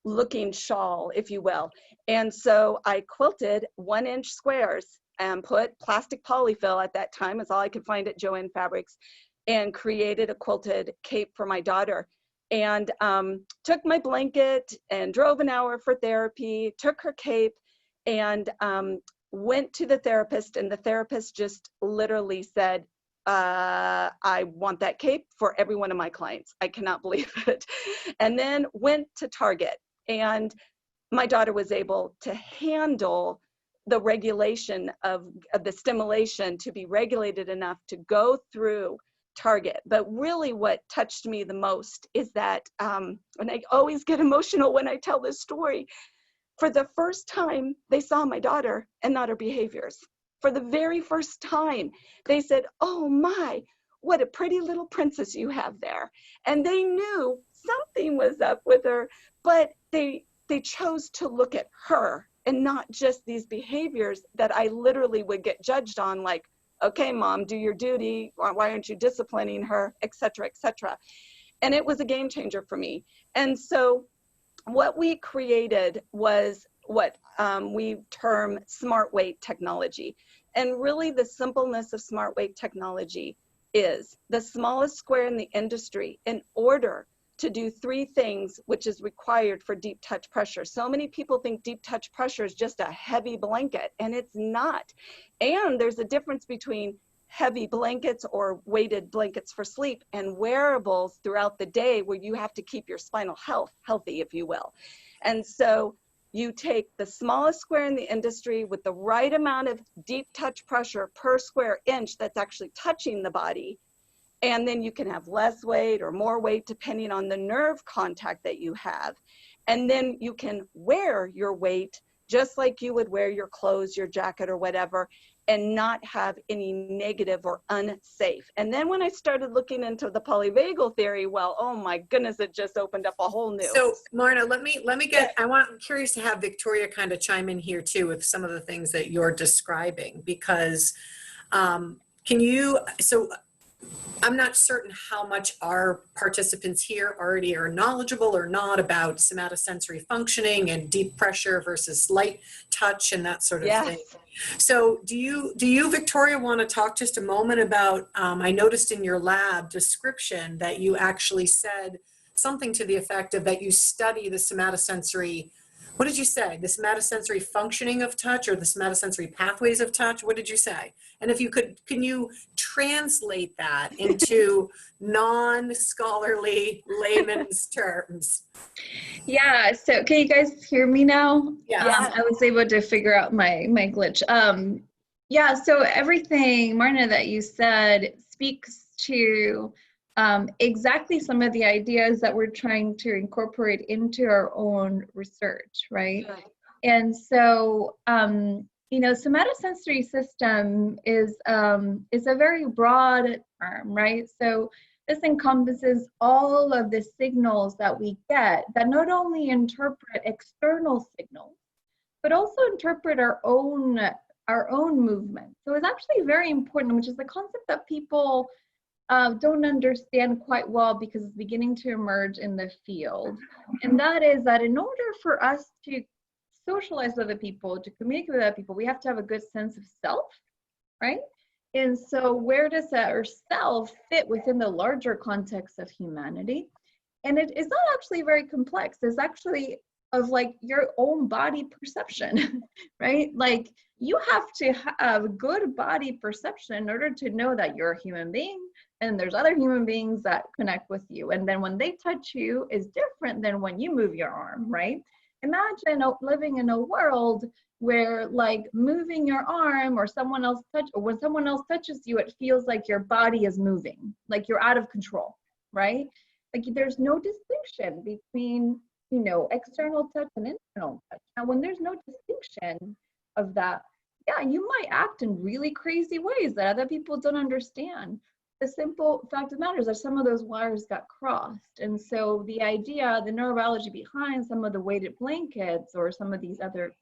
looking shawl, if you will. And so I quilted 1-inch squares and put plastic polyfill, at that time is all I could find at Joann Fabrics, and created a quilted cape for my daughter. And took my blanket and drove an hour for therapy, took her cape, and went to the therapist, and the therapist just literally said, I want that cape for every one of my clients. I cannot believe it. And then went to Target, and my daughter was able to handle the regulation of the stimulation to be regulated enough to go through Target. But really what touched me the most is that, and I always get emotional when I tell this story, for the first time, they saw my daughter and not her behaviors. For the very first time, they said, oh my, what a pretty little princess you have there. And they knew something was up with her, but they chose to look at her and not just these behaviors that I literally would get judged on, like, okay, mom, do your duty. Why aren't you disciplining her, et cetera, et cetera. And it was a game changer for me. And so what we created was what we term smart weight technology. And really the simpleness of smart weight technology is the smallest square in the industry in order to do 3 things, which is required for deep touch pressure. So many people think deep touch pressure is just a heavy blanket, and it's not. And there's a difference between heavy blankets or weighted blankets for sleep and wearables throughout the day where you have to keep your spinal health healthy, if you will. And so you take the smallest square in the industry with the right amount of deep touch pressure per square inch that's actually touching the body. And then you can have less weight or more weight depending on the nerve contact that you have. And then you can wear your weight just like you would wear your clothes, your jacket or whatever, and not have any negative or unsafe. And then when I started looking into the polyvagal theory, well, oh my goodness, it just opened up a whole new. So Marna, let me get, I'm curious to have Victoria kind of chime in here too with some of the things that you're describing, because so I'm not certain how much our participants here already are knowledgeable or not about somatosensory functioning and deep pressure versus light touch and that sort of thing. So do you, Victoria, want to talk just a moment about, I noticed in your lab description that you actually said something to the effect of that you study the somatosensory, what did you say? The somatosensory functioning of touch or the somatosensory pathways of touch? What did you say? And if you could, can you translate that into non-scholarly layman's terms? Yeah, so can you guys hear me now? Yeah. I was able to figure out my glitch. Yeah, so everything, Marna, that you said speaks to exactly some of the ideas that we're trying to incorporate into our own research, right? And so, you know, somatosensory system is a very broad term, right? So this encompasses all of the signals that we get that not only interpret external signals, but also interpret our own movement. So it's actually very important, which is a concept that people don't understand quite well because it's beginning to emerge in the field. And that is that in order for us to socialize with other people, to communicate with other people, we have to have a good sense of self, right? And so where does our self fit within the larger context of humanity? And it is not actually very complex. It's actually of like your own body perception, right? Like you have to have good body perception in order to know that you're a human being and there's other human beings that connect with you. And then when they touch you is different than when you move your arm, right? Imagine living in a world where like moving your arm or someone else or when someone else touches you, it feels like your body is moving, like you're out of control, right? Like there's no distinction between, you know, external touch and internal touch. Now, when there's no distinction of that, yeah, you might act in really crazy ways that other people don't understand. The simple fact of the matter is that some of those wires got crossed. And so the idea, the neurobiology behind some of the weighted blankets or some of these other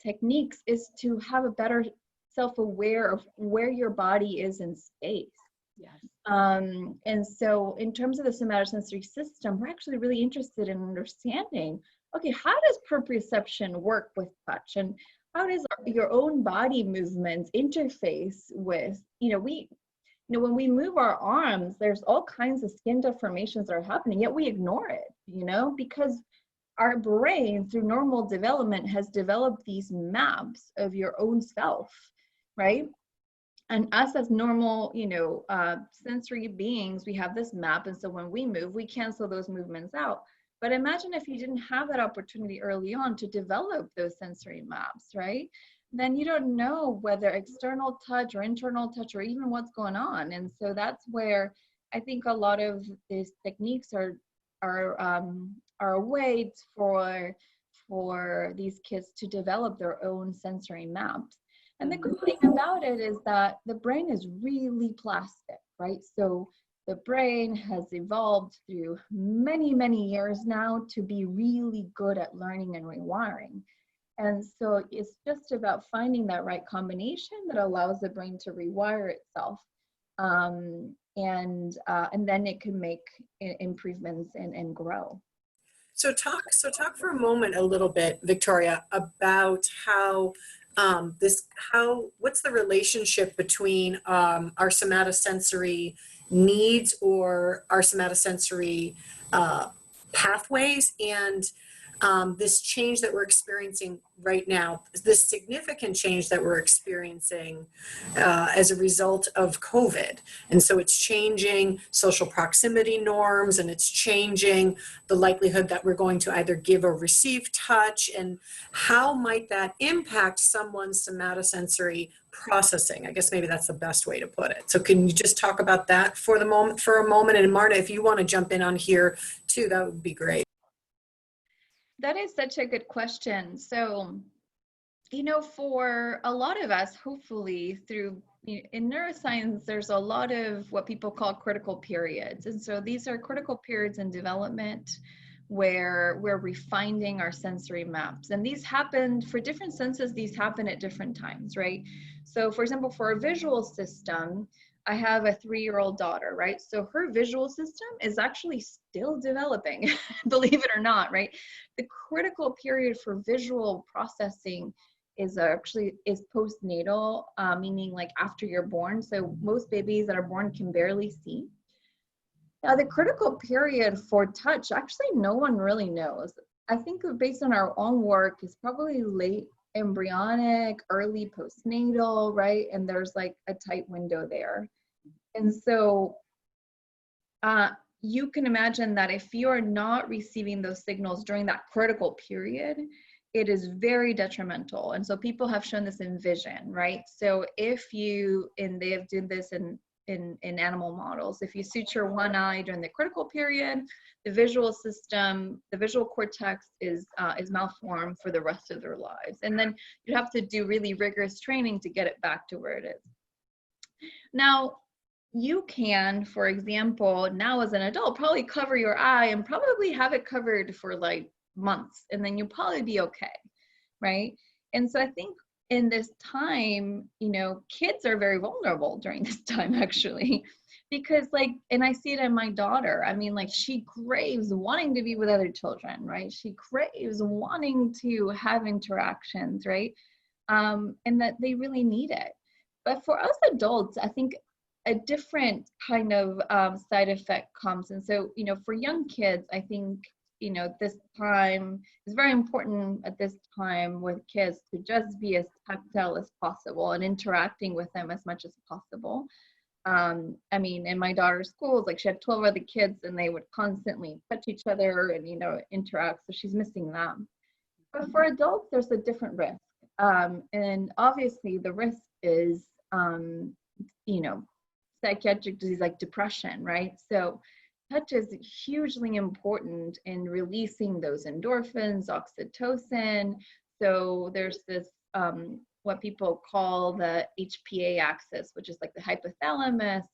techniques is to have a better self-aware of where your body is in space. Yes. And so in terms of the somatosensory system, we're actually really interested in understanding, okay, how does proprioception work with touch? And how does your own body movements interface with, when we move our arms, there's all kinds of skin deformations that are happening, yet we ignore it, because our brain, through normal development, has developed these maps of your own self, right? And us as normal, sensory beings, we have this map. And so when we move, we cancel those movements out. But imagine if you didn't have that opportunity early on to develop those sensory maps, right? Then you don't know whether external touch or internal touch or even what's going on. And so that's where I think a lot of these techniques are a way for these kids to develop their own sensory maps. And the good thing about it is that the brain is really plastic, right? So the brain has evolved through many, many years now to be really good at learning and rewiring. And so it's just about finding that right combination that allows the brain to rewire itself. And then it can make improvements and grow. So talk for a moment a little bit, Victoria, about how what's the relationship between our somatosensory needs or our somatosensory pathways and this change that we're experiencing right now, this significant change that we're experiencing as a result of COVID. And so it's changing social proximity norms, and it's changing the likelihood that we're going to either give or receive touch. And how might that impact someone's somatosensory processing? I guess maybe that's the best way to put it. So can you just talk about that for a moment? And Marta, if you want to jump in on here too, that would be great. That is such a good question. So, for a lot of us, hopefully through, in neuroscience, there's a lot of what people call critical periods. And so these are critical periods in development where we're refining our sensory maps. And these happen for different senses, these happen at different times, right? So for example, for a visual system, I have a 3-year-old daughter, right? So her visual system is actually still developing, believe it or not, right? The critical period for visual processing is postnatal, meaning like after you're born. So most babies that are born can barely see. Now the critical period for touch, actually no one really knows. I think based on our own work is probably late embryonic, early postnatal, right? And there's like a tight window there. And so you can imagine that if you are not receiving those signals during that critical period, it is very detrimental. And so people have shown this in vision, right? So if they have done this in animal models, if you suture one eye during the critical period, the visual system, the visual cortex is malformed for the rest of their lives. And then you have to do really rigorous training to get it back to where it is. Now, you can, for example, now as an adult, probably cover your eye and probably have it covered for like months, and then you'll probably be okay, right? And so I think in this time, kids are very vulnerable during this time actually, because and I see it in my daughter. I mean, she craves wanting to be with other children, right? She craves wanting to have interactions, right? And that they really need it. But for us adults, I think a different kind of side effect comes. And so, for young kids, I think, this time is very important at this time with kids to just be as tactile as possible and interacting with them as much as possible. I mean, in my daughter's schools, she had 12 other kids and they would constantly touch each other and, interact. So she's missing them. But for adults, there's a different risk. And obviously the risk is, psychiatric disease like depression, right? So touch is hugely important in releasing those endorphins, oxytocin. So there's this, what people call the HPA axis, which is like the hypothalamus,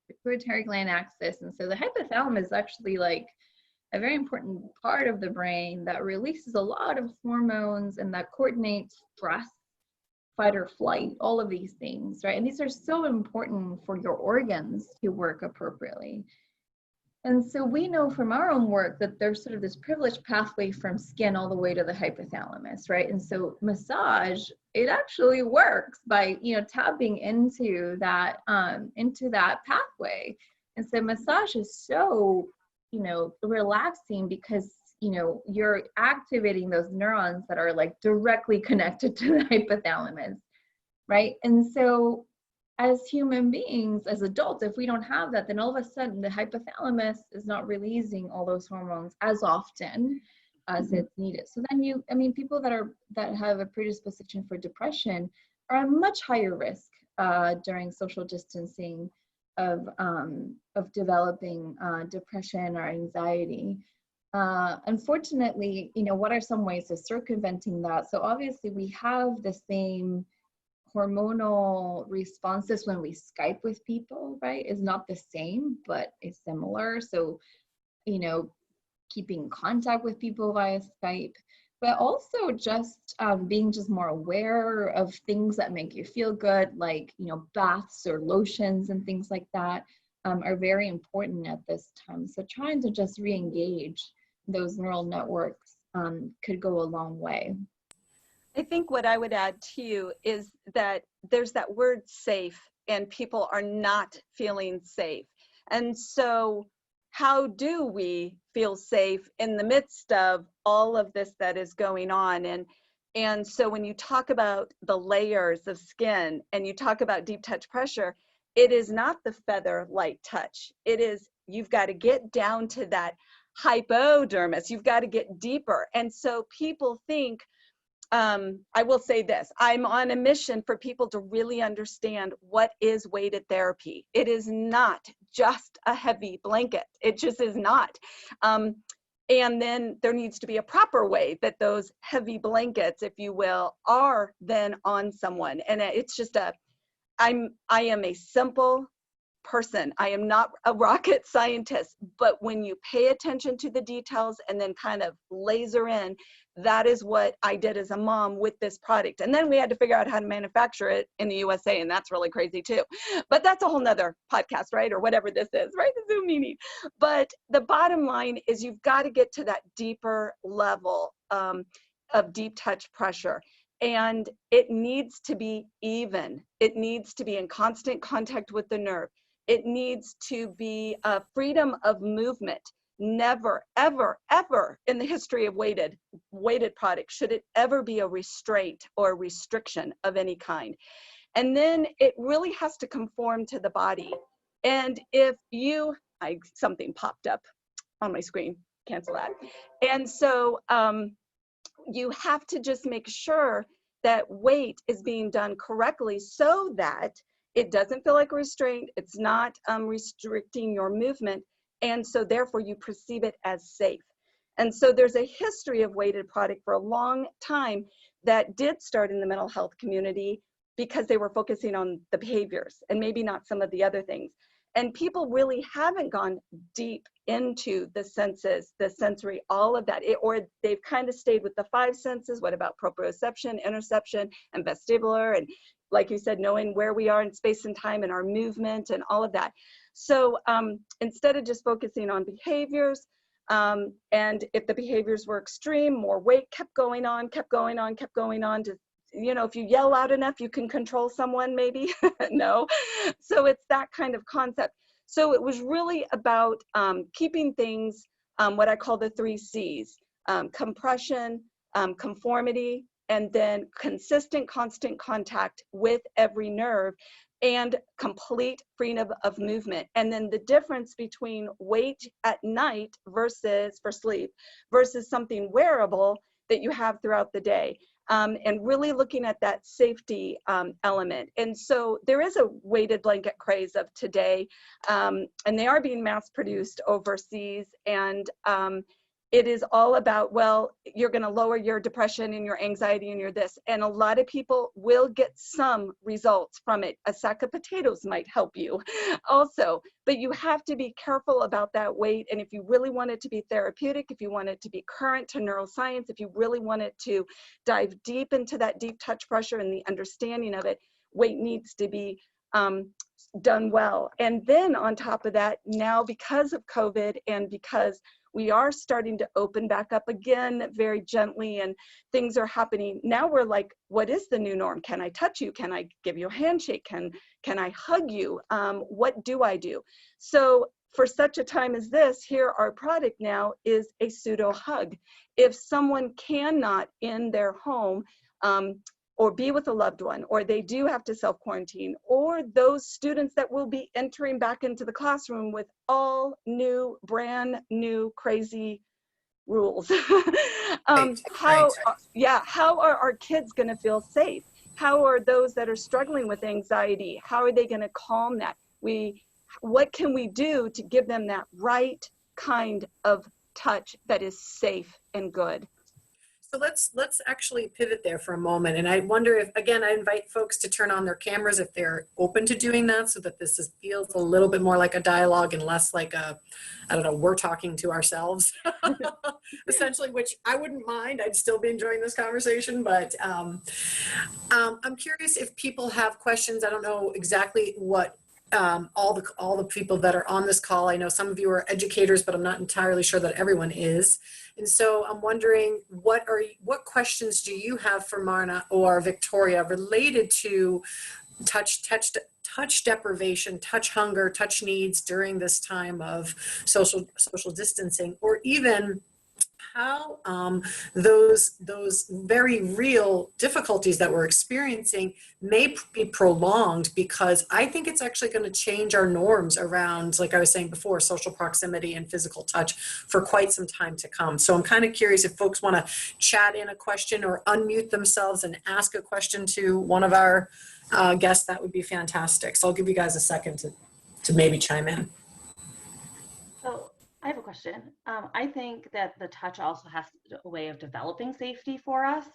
pituitary gland axis. And so the hypothalamus is actually a very important part of the brain that releases a lot of hormones and that coordinates stress fight or flight, all of these things, right? And these are so important for your organs to work appropriately. And so we know from our own work that there's sort of this privileged pathway from skin all the way to the hypothalamus, right? And so massage, it actually works by, tapping into that pathway. And so massage is so, relaxing because, you're activating those neurons that are like directly connected to the hypothalamus, right? And so as human beings, as adults, if we don't have that, then all of a sudden the hypothalamus is not releasing all those hormones as often as it's needed. So then people that have a predisposition for depression are at much higher risk during social distancing of developing depression or anxiety. Unfortunately, what are some ways of circumventing that? So obviously we have the same hormonal responses when we Skype with people, right? Is not the same, but is similar. So, keeping contact with people via Skype, but also just being just more aware of things that make you feel good, like, baths or lotions and things like that are very important at this time. So trying to just re-engage those neural networks could go a long way. I think what I would add too is that there's that word safe, and people are not feeling safe. And so how do we feel safe in the midst of all of this that is going on? And so when you talk about the layers of skin and you talk about deep touch pressure, it is not the feather light touch. It is, you've got to get down to that hypodermis. You've got to get deeper. And so people think, I will say this, I'm on a mission for people to really understand what is weighted therapy. It is not just a heavy blanket. It just is not. And then there needs to be a proper way that those heavy blankets, if you will, are then on someone. And it's just I am a simple person. I am not a rocket scientist, but when you pay attention to the details and then kind of laser in, that is what I did as a mom with this product. And then we had to figure out how to manufacture it in the USA, and that's really crazy too. But that's a whole nother podcast, right? Or whatever this is, right? The Zoom meeting. But the bottom line is you've got to get to that deeper level of deep touch pressure. And it needs to be even. It needs to be in constant contact with the nerve. It needs to be a freedom of movement. Never, ever, ever in the history of weighted products should it ever be a restraint or a restriction of any kind. And then it really has to conform to the body. And if something popped up on my screen, cancel that. And so you have to just make sure that weight is being done correctly so that it doesn't feel like a restraint. It's not restricting your movement. And so therefore you perceive it as safe. And so there's a history of weighted product for a long time that did start in the mental health community because they were focusing on the behaviors and maybe not some of the other things. And people really haven't gone deep into the senses, the sensory, all of that, or they've kind of stayed with the five senses. What about proprioception, interoception, and vestibular? And like you said, knowing where we are in space and time and our movement and all of that. So instead of just focusing on behaviors, and if the behaviors were extreme, more weight kept going on to, if you yell loud enough, you can control someone maybe, no. So it's that kind of concept. So it was really about keeping things, what I call the 3 C's, compression, conformity, and then consistent, constant contact with every nerve, and complete freedom of movement. And then the difference between weight at night versus for sleep versus something wearable that you have throughout the day. And really looking at that safety element. And so there is a weighted blanket craze of today, and they are being mass produced overseas. And it is all about, well, you're going to lower your depression and your anxiety and your this. And a lot of people will get some results from it. A sack of potatoes might help you also, but you have to be careful about that weight. And if you really want it to be therapeutic, if you want it to be current to neuroscience, if you really want it to dive deep into that deep touch pressure and the understanding of it, weight needs to be done well. And then on top of that, now because of COVID and because we are starting to open back up again very gently and things are happening, now we're like, what is the new norm? Can I touch you? Can I give you a handshake? Can I hug you? What do I do? So for such a time as this, here our product now is a pseudo hug. If someone cannot in their home or be with a loved one, or they do have to self-quarantine, or those students that will be entering back into the classroom with all new, brand new, crazy rules. How are our kids gonna feel safe? How are those that are struggling with anxiety, how are they gonna calm that? What can we do to give them that right kind of touch that is safe and good? So let's actually pivot there for a moment. And I wonder if, again, I invite folks to turn on their cameras if they're open to doing that, so that this feels a little bit more like a dialogue and less like a, I don't know, we're talking to ourselves, essentially, which I wouldn't mind. I'd still be enjoying this conversation, but I'm curious if people have questions. I don't know exactly what all the people that are on this call. I know some of you are educators, but I'm not entirely sure that everyone is. And so I'm wondering, what questions do you have for Marna or Victoria related to touch deprivation, touch hunger, touch needs during this time of social distancing, or even how those very real difficulties that we're experiencing may be prolonged, because I think it's actually going to change our norms around, like I was saying before, social proximity and physical touch for quite some time to come. So I'm kind of curious if folks want to chat in a question or unmute themselves and ask a question to one of our guests. That would be fantastic. So I'll give you guys a second to maybe chime in. So I have a question. I think that the touch also has a way of developing safety for us,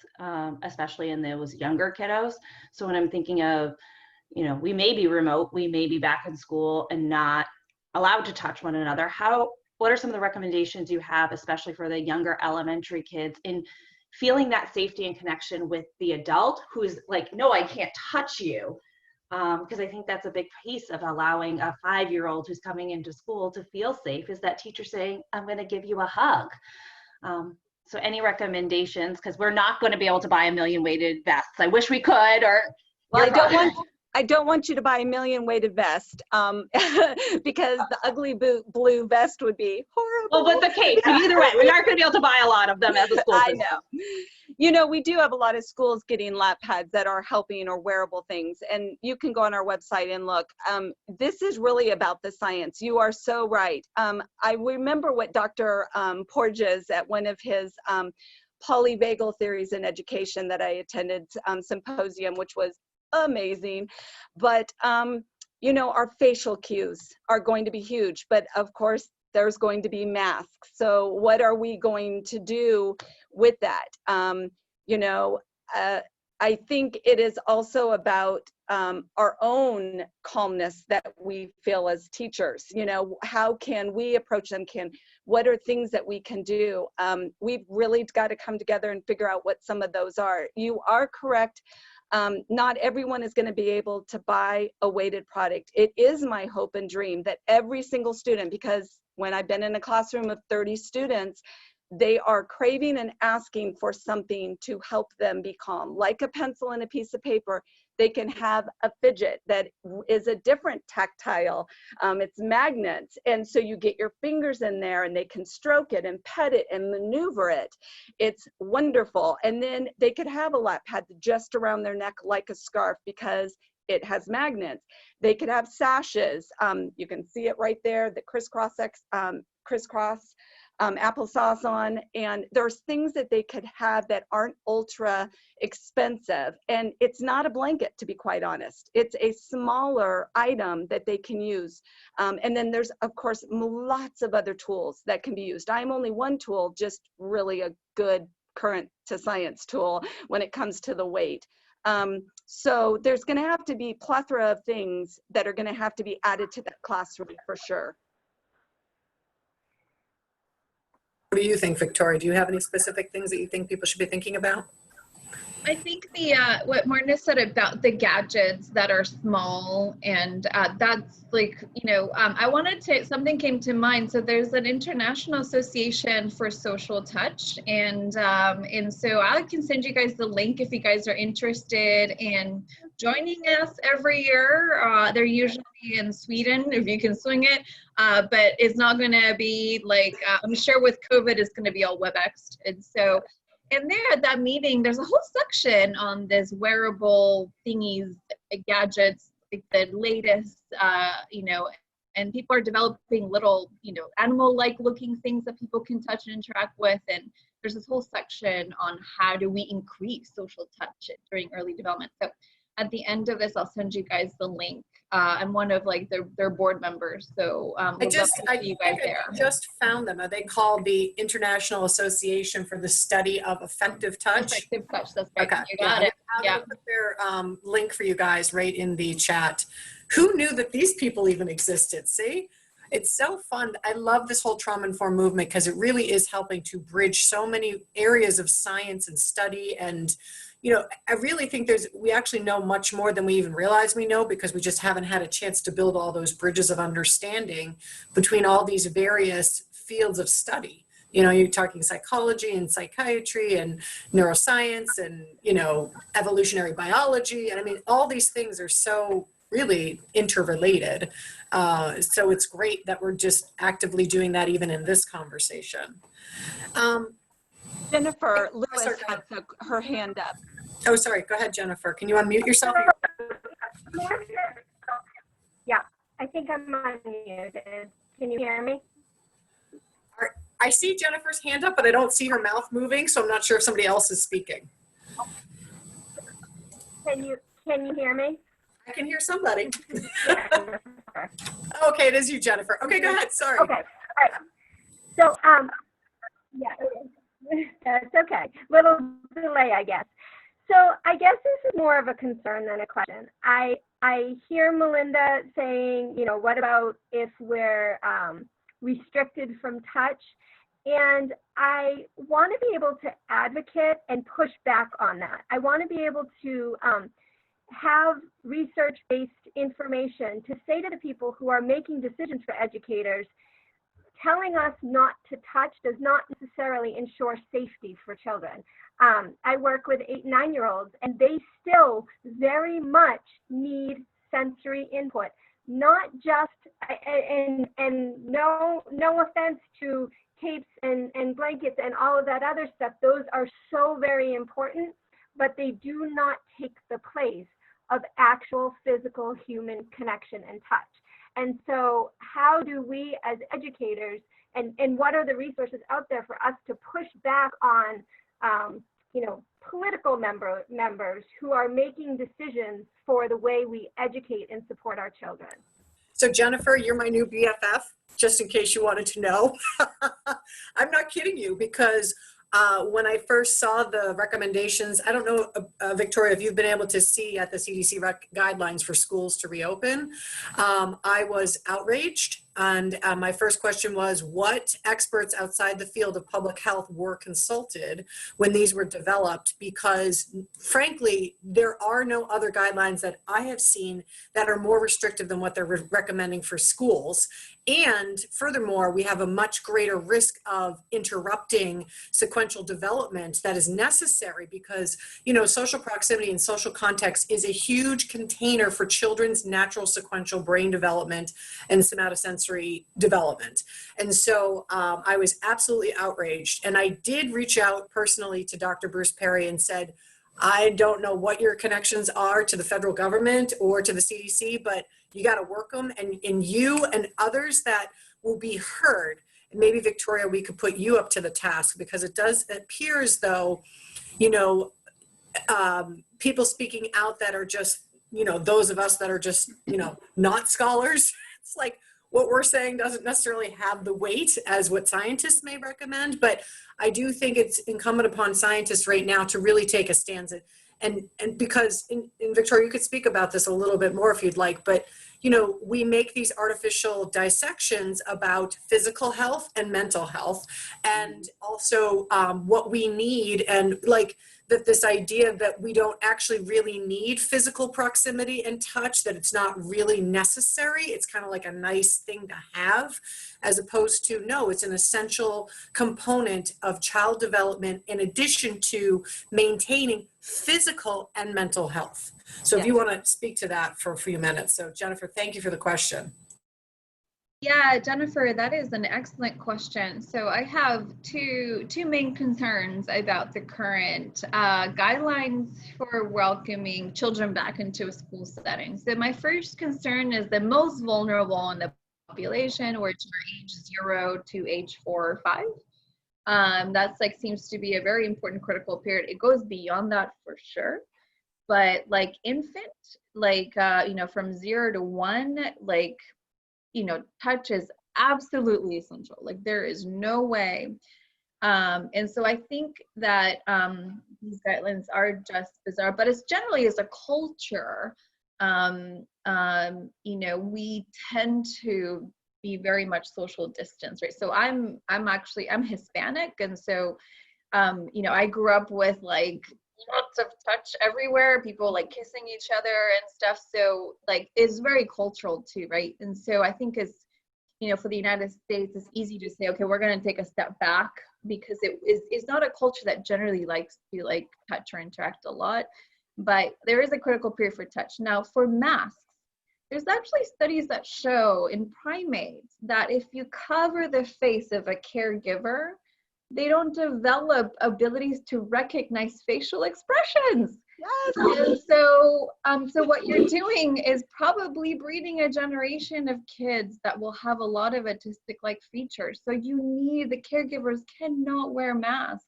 especially in those younger kiddos. So when I'm thinking of, we may be remote, we may be back in school and not allowed to touch one another. What are some of the recommendations you have, especially for the younger elementary kids, in feeling that safety and connection with the adult who's like, no, I can't touch you? Because I think that's a big piece of allowing a 5-year-old who's coming into school to feel safe, is that teacher saying, I'm going to give you a hug. So any recommendations? Because we're not going to be able to buy a million weighted vests. I wish we could. Well, I don't want you to buy a million weighted vest because the ugly blue vest would be horrible. Well, but the case, either way, we aren't going to be able to buy a lot of them as a school system. I know. We do have a lot of schools getting lap pads that are helping, or wearable things. And you can go on our website and look. This is really about the science. You are so right. I remember what Dr. Porges at one of his polyvagal theories in education that I attended symposium, which was amazing. But our facial cues are going to be huge, but of course there's going to be masks. So what are we going to do with that? I think it is also about our own calmness that we feel as teachers. How can we approach them? What are things that we can do? We've really got to come together and figure out what some of those are. You are correct. Not everyone is going to be able to buy a weighted product. It is my hope and dream that every single student, because when I've been in a classroom of 30 students, they are craving and asking for something to help them be calm. Like a pencil and a piece of paper, they can have a fidget that is a different tactile. It's magnets. And so you get your fingers in there and they can stroke it and pet it and maneuver it. It's wonderful. And then they could have a lap pad just around their neck like a scarf because it has magnets. They could have sashes. You can see it right there, the crisscross applesauce on, and there's things that they could have that aren't ultra expensive. And it's not a blanket, to be quite honest. It's a smaller item that they can use. And then there's, of course, lots of other tools that can be used. I'm only one tool, just really a good current to science tool when it comes to the weight. So there's going to have to be a plethora of things that are going to have to be added to that classroom for sure. What do you think, Victoria? Do you have any specific things that you think people should be thinking about? I think the what Martina said about the gadgets that are small, and that's like, I wanted to, something came to mind. So there's an International Association for Social Touch, and so I can send you guys the link if you guys are interested in joining us every year. They're usually in Sweden, if you can swing it, but it's not going to be like, I'm sure with COVID it's going to be all WebEx, and so. And there at that meeting, there's a whole section on this wearable thingies, gadgets, like the latest, and people are developing little, animal-like looking things that people can touch and interact with. And there's this whole section on how do we increase social touch during early development. So at the end of this, I'll send you guys the link. I'm one of like their board members, so I you guys there. Just found them. Are they called the International Association for the Study of Effective Touch? Effective touch. That's right. Okay. You got it. Yeah. I'll put their link for you guys right in the chat. Who knew that these people even existed? See, it's so fun. I love this whole trauma-informed movement because it really is helping to bridge so many areas of science and study. And I really think we actually know much more than we even realize we know, because we just haven't had a chance to build all those bridges of understanding between all these various fields of study. You're talking psychology and psychiatry and neuroscience and, evolutionary biology. And I mean, all these things are so really interrelated. So it's great that we're just actively doing that even in this conversation. Jennifer Lewis has her hand up. Oh, sorry. Go ahead, Jennifer. Can you unmute yourself? Yeah, I think I'm unmuted. Can you hear me? I see Jennifer's hand up, but I don't see her mouth moving, so I'm not sure if somebody else is speaking. Can you hear me? I can hear somebody. Yeah. Okay, it is you, Jennifer. Okay, go ahead. Sorry. Okay. All right. So, yeah, that's okay. Little delay, I guess. So I guess this is more of a concern than a question. I hear Melinda saying, what about if we're restricted from touch? And I want to be able to advocate and push back on that. I want to be able to have research-based information to say to the people who are making decisions for educators, telling us not to touch does not necessarily ensure safety for children. I work with 8 and 9-year-olds, and they still very much need sensory input, not just, and no offense to tapes and blankets and all of that other stuff. Those are so very important, but they do not take the place of actual physical human connection and touch. And so how do we as educators, and what are the resources out there for us to push back on political members who are making decisions for the way we educate and support our children? So Jennifer, you're my new BFF, just in case you wanted to know. I'm not kidding you, because when I first saw the recommendations, I don't know, Victoria, if you've been able to see at the CDC guidelines for schools to reopen, I was outraged. And my first question was, what experts outside the field of public health were consulted when these were developed? Because frankly, there are no other guidelines that I have seen that are more restrictive than what they're recommending for schools. And furthermore, we have a much greater risk of interrupting sequential development that is necessary, because, social proximity and social context is a huge container for children's natural sequential brain development and somatosensory development. And so I was absolutely outraged. And I did reach out personally to Dr. Bruce Perry and said, I don't know what your connections are to the federal government or to the CDC, but you got to work them, and you and others that will be heard maybe Victoria, we could put you up to the task, because it appear as though, you know, people speaking out that are just, you know, those of us that are just, you know, not scholars, it's like what we're saying doesn't necessarily have the weight as what scientists may recommend. But I do think it's incumbent upon scientists right now to really take a stance. And because, in Victoria, you could speak about this a little bit more if you'd like, but, you know, we make these artificial dissections about physical health and mental health, and also what we need, and like that this idea that we don't actually really need physical proximity and touch, that it's not really necessary. It's kind of like a nice thing to have, as opposed to, no, it's an essential component of child development in addition to maintaining physical and mental health. So if you want to speak to that for a few minutes. So Jennifer, thank you for the question. Yeah, Jennifer, that is an excellent question. So I have two main concerns about the current guidelines for welcoming children back into a school setting. So my first concern is the most vulnerable in the population, which are age 0 to age 4 or 5. That's like seems to be a very important critical period. It goes beyond that for sure. But like infant, like, you know, from 0 to 1, like, you know, touch is absolutely essential. Like there is no way. And so I think that these guidelines are just bizarre, but it's generally as a culture, you know, we tend to be very much social distance, right? So I'm Hispanic. And so, you know, I grew up with like lots of touch everywhere, people like kissing each other and stuff. So like it's very cultural too, right? And so I think it's, you know, for the United States, it's easy to say, okay, we're going to take a step back, because it's not a culture that generally likes to like touch or interact a lot. But there is a critical period for touch. Now for masks, there's actually studies that show in primates that if you cover the face of a caregiver, they don't develop abilities to recognize facial expressions. Yes. And so, so what you're doing is probably breeding a generation of kids that will have a lot of autistic-like features. So the caregivers cannot wear masks,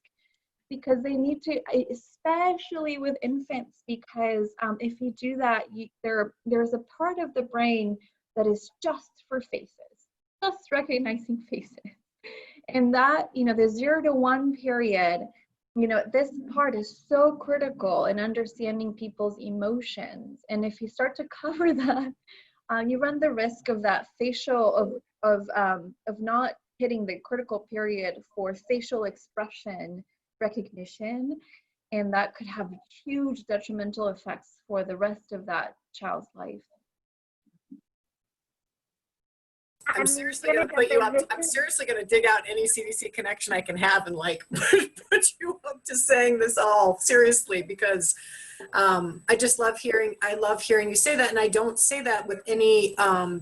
because they need to, especially with infants, because if you do that, there's a part of the brain that is just for faces, just recognizing faces. And that, you know, the 0 to 1 period, you know, this part is so critical in understanding people's emotions. And if you start to cover that, you run the risk of that facial, of not hitting the critical period for facial expression recognition. And that could have huge detrimental effects for the rest of that child's life. I'm seriously going to put you up. I'm seriously going to dig out any CDC connection I can have and like put you up to saying this all seriously, because I just love hearing. I love hearing you say that, and I don't say that with any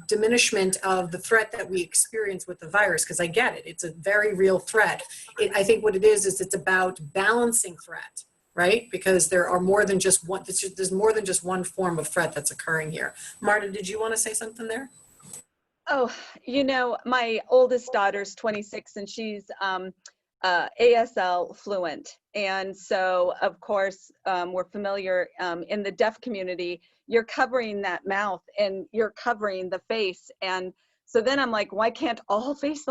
diminishment of the threat that we experience with the virus, because I get it. It's a very real threat. I think what it is it's about balancing threat, right? Because there are more than just one. There's more than just one form of threat that's occurring here. Marta, did you want to say something there? Oh, you know, my oldest daughter's 26 and she's ASL fluent. And so, of course, we're familiar in the deaf community, you're covering that mouth and you're covering the face. And so then I'm like, why can't all face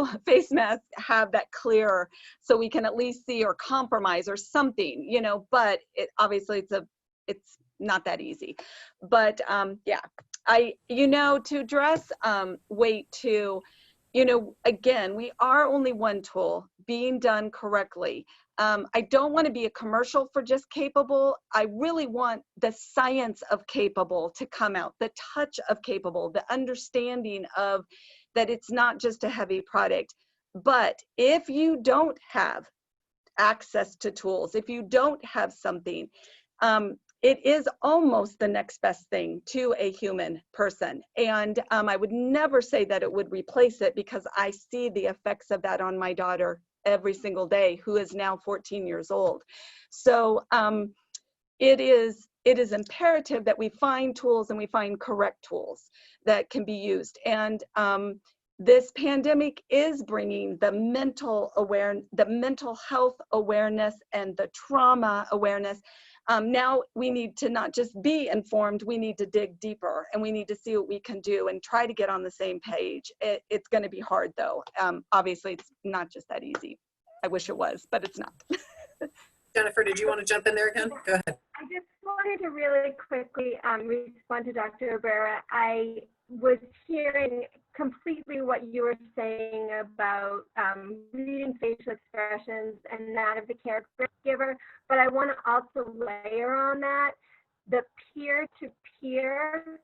masks have that clear so we can at least see or compromise or something, you know, but obviously it's not that easy. But yeah. You know, to address weight too, you know, again, we are only one tool being done correctly. I don't want to be a commercial for just capable. I really want the science of capable to come out, the touch of capable, the understanding of that it's not just a heavy product. But if you don't have access to tools, if you don't have something, it is almost the next best thing to a human person. And I would never say that it would replace it, because I see the effects of that on my daughter every single day, who is now 14 years old. So it is imperative that we find tools and we find correct tools that can be used. And this pandemic is bringing the mental health awareness and the trauma awareness. Now we need to not just be informed, we need to dig deeper, and we need to see what we can do and try to get on the same page. It's going to be hard though. Obviously it's not just that easy. I wish it was, but it's not. Jennifer, did you want to jump in there again? Go ahead. I just wanted to really quickly respond to Dr. Oberra. I was hearing completely what you were saying about reading facial expressions and that of the caregiver, but I want to also layer on that the peer-to-peer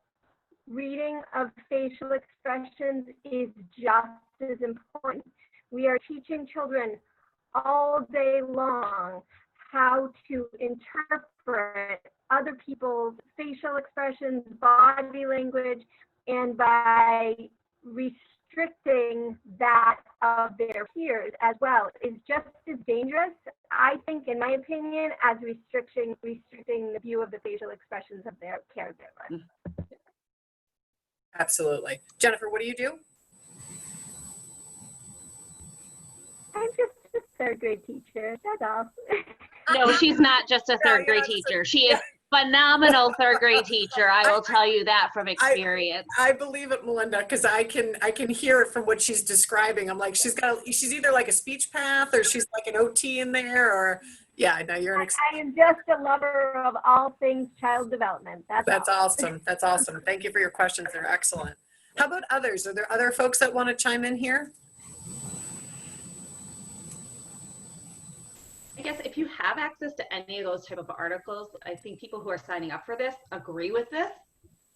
reading of facial expressions is just as important. We are teaching children all day long how to interpret other people's facial expressions, body language, and by restricting that of their peers as well is just as dangerous, I think, in my opinion, as restricting the view of the facial expressions of their caregiver. Absolutely. Jennifer, what do you do? I'm just a third grade teacher, that's all. No, she's not just a third grade teacher. She is phenomenal third grade teacher. I will tell you that from experience. I believe it, Melinda, because I can hear it from what she's describing. I'm like, she's either like a speech path or she's like an OT in there, or yeah, no, you're an I am just a lover of all things child development. That's awesome. That's awesome. Thank you for your questions. They're excellent. How about others? Are there other folks that want to chime in here? I guess if you have access to any of those type of articles, I think people who are signing up for this agree with this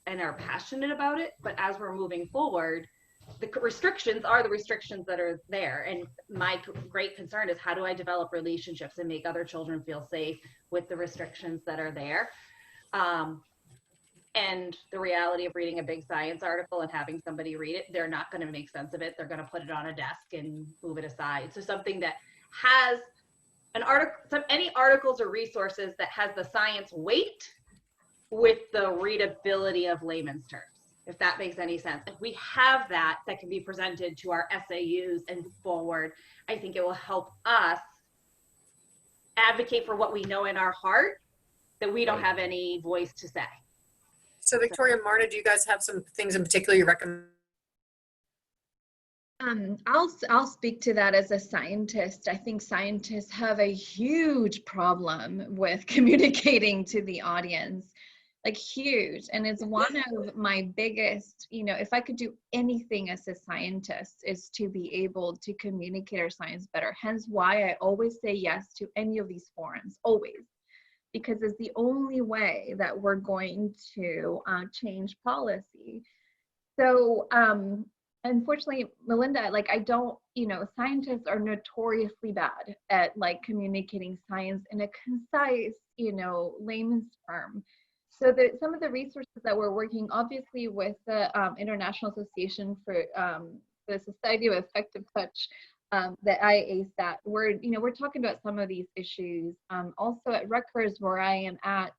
and are passionate about it. But as we're moving forward, the restrictions are the restrictions that are there. And my great concern is, how do I develop relationships and make other children feel safe with the restrictions that are there? And the reality of reading a big science article and having somebody read it, they're not going to make sense of it. They're going to put it on a desk and move it aside. So something that has an article, any articles or resources that has the science weight with the readability of layman's terms, if that makes any sense. If we have that can be presented to our SAUs and forward, I think it will help us advocate for what we know in our heart that we don't have any voice to say. So Victoria, Marta, do you guys have some things in particular you recommend? I'll speak to that as a scientist. I think scientists have a huge problem with communicating to the audience, like huge. And it's one of my biggest, if I could do anything as a scientist, is to be able to communicate our science better. Hence why I always say yes to any of these forums, always, because it's the only way that we're going to change policy. So, unfortunately, Melinda, I don't, scientists are notoriously bad at communicating science in a concise, layman's term. So some of the resources that we're working, obviously, with the International Association for the Society of Effective Touch, the IASAT, we're talking about some of these issues. Also at Rutgers, where I am at,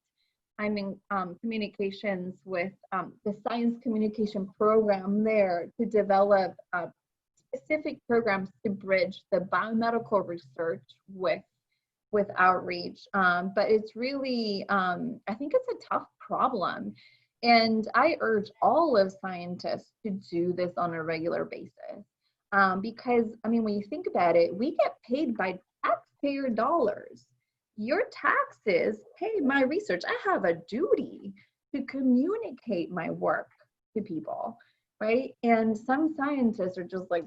I'm in communications with the science communication program there to develop specific programs to bridge the biomedical research with outreach. But it's really, I think it's a tough problem. And I urge all of scientists to do this on a regular basis. Because, when you think about it, we get paid by taxpayer dollars. Your taxes pay my research. I have a duty to communicate my work to people, right? And some scientists are just like,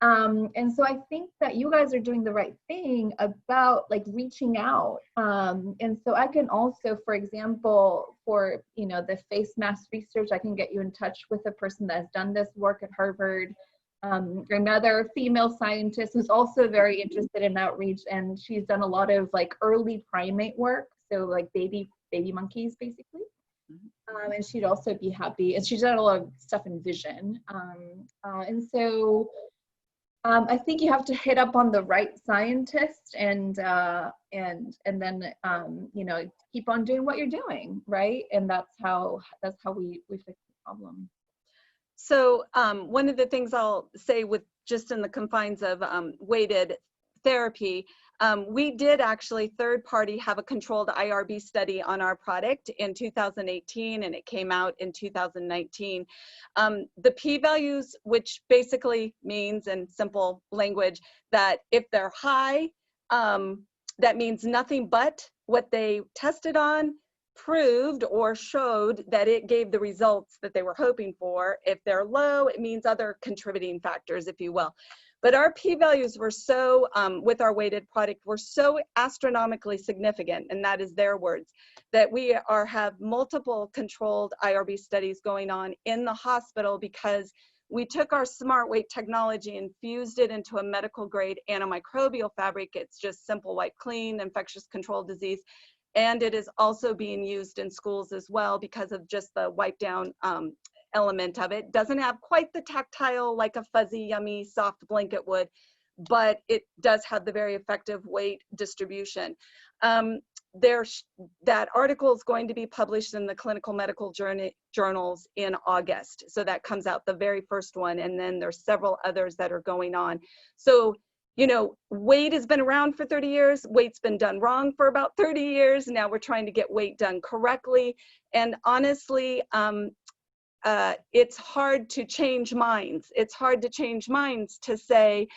and so I think that you guys are doing the right thing about reaching out. And so I can also, for example, for, the face mask research, I can get you in touch with a person that has done this work at Harvard. Another female scientist who's also very interested in outreach, and she's done a lot of early primate work, so baby monkeys basically. And she'd also be happy, and she's done a lot of stuff in vision. And so I think you have to hit up on the right scientist, and then keep on doing what you're doing, right? And that's how we fix the problem. So one of the things I'll say with just in the confines of weighted therapy, we did actually third party have a controlled IRB study on our product in 2018, and it came out in 2019. The p-values, which basically means in simple language that if they're high, that means nothing but what they tested on proved or showed that it gave the results that they were hoping for. If they're low, it means other contributing factors, if you will. But our p-values were so, with our weighted product, were so astronomically significant, and that is their words, that we have multiple controlled IRB studies going on in the hospital because we took our smart weight technology and fused it into a medical grade antimicrobial fabric. It's just simple, wipe, clean, infectious control disease. And it is also being used in schools as well because of just the wipe down element of it. Doesn't have quite the tactile like a fuzzy, yummy, soft blanket would, but it does have the very effective weight distribution. That article is going to be published in the clinical medical journals in August. So that comes out, the very first one, and then there's several others that are going on. So, you know, weight has been around for 30 years. Weight's been done wrong for about 30 years. Now we're trying to get weight done correctly. And honestly, it's hard to change minds. It's hard to change minds to say,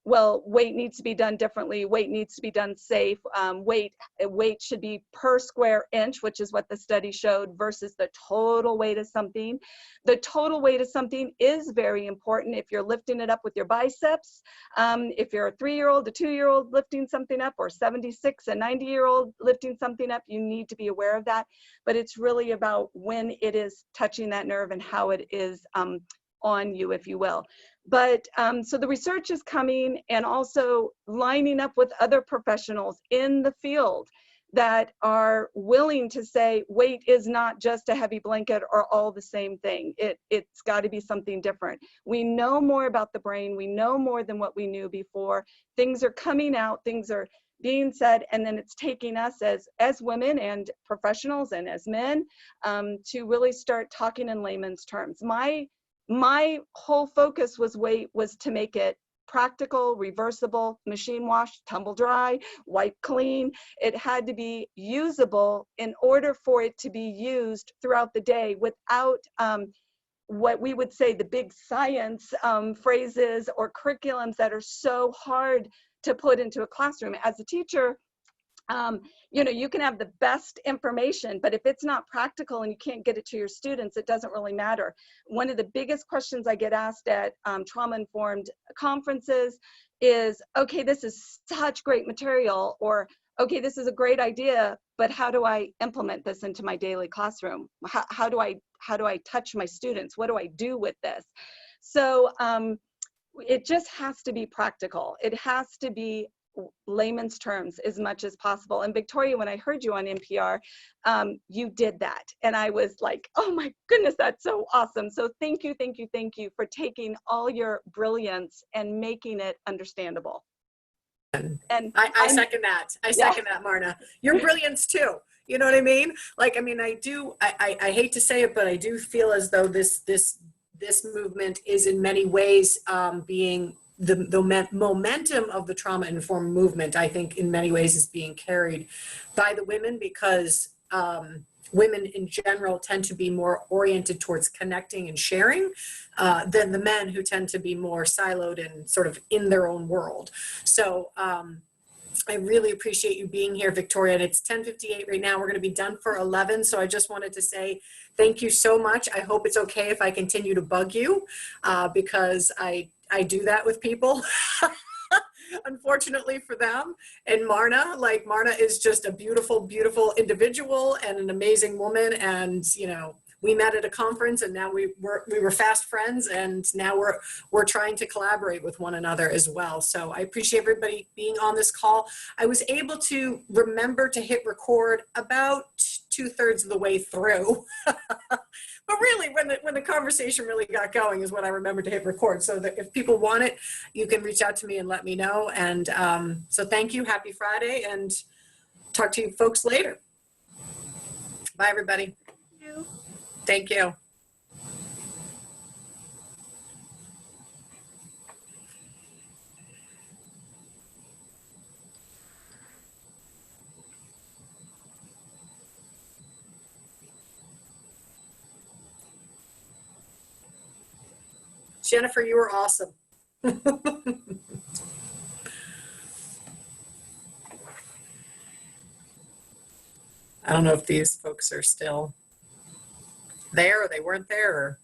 well, weight needs to be done differently. Weight needs to be done safe. Weight should be per square inch, which is what the study showed, versus the total weight of something. The total weight of something is very important if you're lifting it up with your biceps. If you're a 3-year-old, a 2-year-old lifting something up, or 76, a 90-year-old lifting something up, you need to be aware of that. But it's really about when it is touching that nerve and how it is on you, if you will. But so the research is coming, and also lining up with other professionals in the field that are willing to say weight is not just a heavy blanket or all the same thing. It's got to be something different. We know more about the brain. We know more than what we knew before. Things are coming out, things are being said, and then it's taking us as women and professionals and as men to really start talking in layman's terms. My whole focus was to make it practical, reversible, machine wash, tumble dry, wipe clean. It had to be usable in order for it to be used throughout the day without what we would say the big science phrases or curriculums that are so hard to put into a classroom. As a teacher, you know, you can have the best information, but if it's not practical and you can't get it to your students, it doesn't really matter. One of the biggest questions I get asked at trauma-informed conferences is, okay, this is such great material, or okay, this is a great idea, but how do I implement this into my daily classroom? How do I touch my students? What do I do with this? So it just has to be practical. It has to be layman's terms as much as possible. And Victoria, when I heard you on NPR, you did that. And I was like, oh my goodness, that's so awesome. So thank you for taking all your brilliance and making it understandable. And I second that. I second that, Marna. Your brilliance too. You know what I mean? Like, I mean, I hate to say it, but I do feel as though this movement is in many ways being the momentum of the trauma-informed movement, I think in many ways is being carried by the women, because women in general tend to be more oriented towards connecting and sharing than the men, who tend to be more siloed and sort of in their own world. So I really appreciate you being here, Victoria. And it's 10:58 right now. We're going to be done for 11. So I just wanted to say thank you so much. I hope it's okay if I continue to bug you because I do that with people, unfortunately for them. And Marna is just a beautiful, beautiful individual and an amazing woman. And, you know, we met at a conference, and now we were fast friends, and now we're trying to collaborate with one another as well. So I appreciate everybody being on this call. I was able to remember to hit record about 2/3 of the way through. But really, when the conversation really got going is when I remembered to hit record. So that if people want it, you can reach out to me and let me know. And so thank you. Happy Friday, and talk to you folks later. Bye, everybody. Thank you. Thank you. Jennifer, you were awesome. I don't know if these folks are still there or they weren't there. Or...